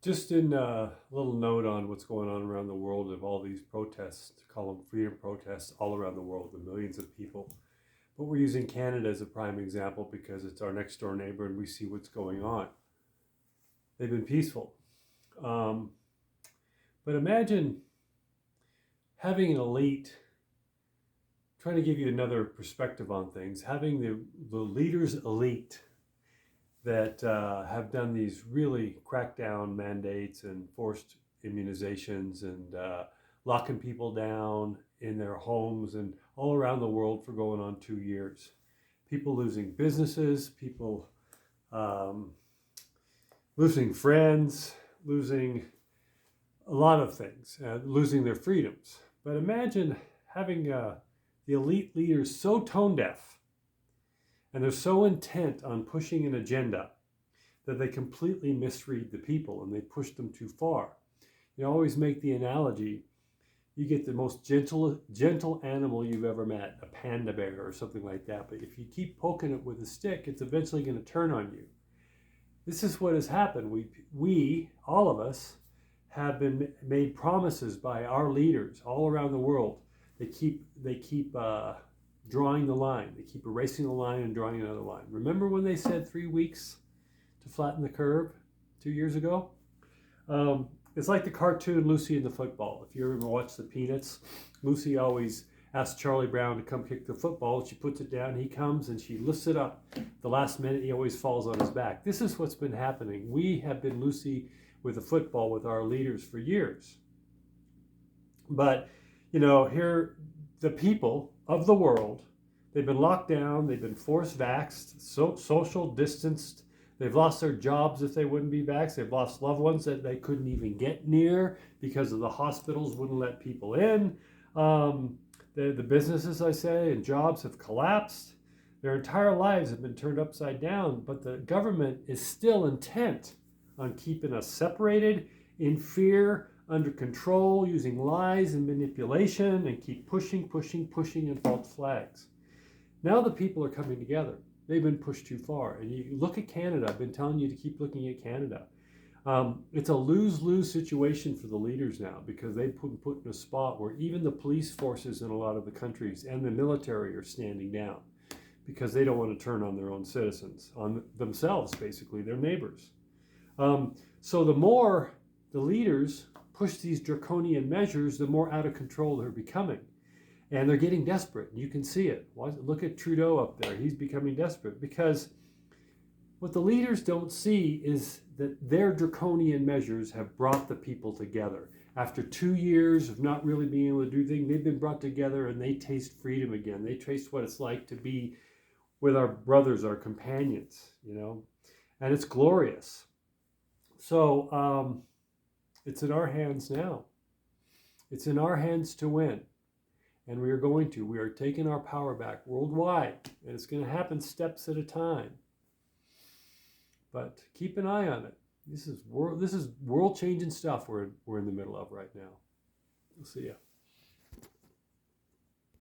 Just in a little note on what's going on around the world of all these protests, to call them freedom protests all around the world, the millions of people. But we're using Canada as a prime example because it's our next door neighbor and we see what's going on. They've been peaceful. Um, but imagine having an elite, trying to give you another perspective on things, having the leaders elite that have done these really crackdown mandates and forced immunizations and locking people down in their homes and all around the world for going on 2 years. People losing businesses, people um, losing friends, losing a lot of things, losing their freedoms. But imagine having the elite leaders so tone deaf and they're so intent on pushing an agenda that they completely misread the people and they push them too far. You always make the analogy, you get the most gentle animal you've ever met, a panda bear or something like that, but if you keep poking it with a stick, it's eventually going to turn on you. This is what has happened. We all of us, have been made promises by our leaders all around the world. They keep drawing the line. They keep erasing the line and drawing another line. Remember when they said 3 weeks to flatten the curve 2 years ago? It's like the cartoon Lucy and the Football. If you ever watch the Peanuts, Lucy always asks Charlie Brown to come kick the football. She puts it down. He comes and she lifts it up. The last minute, he always falls on his back. This is what's been happening. We have been Lucy with the football with our leaders for years. But, here, the people of the world, they've been locked down, they've been forced vaxxed, social distanced, they've lost their jobs if they wouldn't be vaxxed, they've lost loved ones that they couldn't even get near because of the hospitals wouldn't let people in. The businesses, I say, and jobs have collapsed. Their entire lives have been turned upside down, but the government is still intent on keeping us separated, in fear, under control, using lies and manipulation, and keep pushing, and false flags. Now the people are coming together. They've been pushed too far. And you look at Canada. I've been telling you to keep looking at Canada. It's a lose-lose situation for the leaders now because they've put in a spot where even the police forces in a lot of the countries and the military are standing down because they don't want to turn on their own citizens, on themselves, basically, their neighbors. So the more the leaders push these draconian measures, the more out of control they're becoming. And they're getting desperate. You can see it. Look at Trudeau up there. He's becoming desperate because what the leaders don't see is that their draconian measures have brought the people together. After 2 years of not really being able to do things, they've been brought together and they taste freedom again. They taste what it's like to be with our brothers, our companions, and it's glorious. So it's in our hands now. It's in our hands to win. And we are going to. We are taking our power back worldwide. And it's going to happen steps at a time. But keep an eye on it. This is world changing stuff we're in the middle of right now. We'll see ya.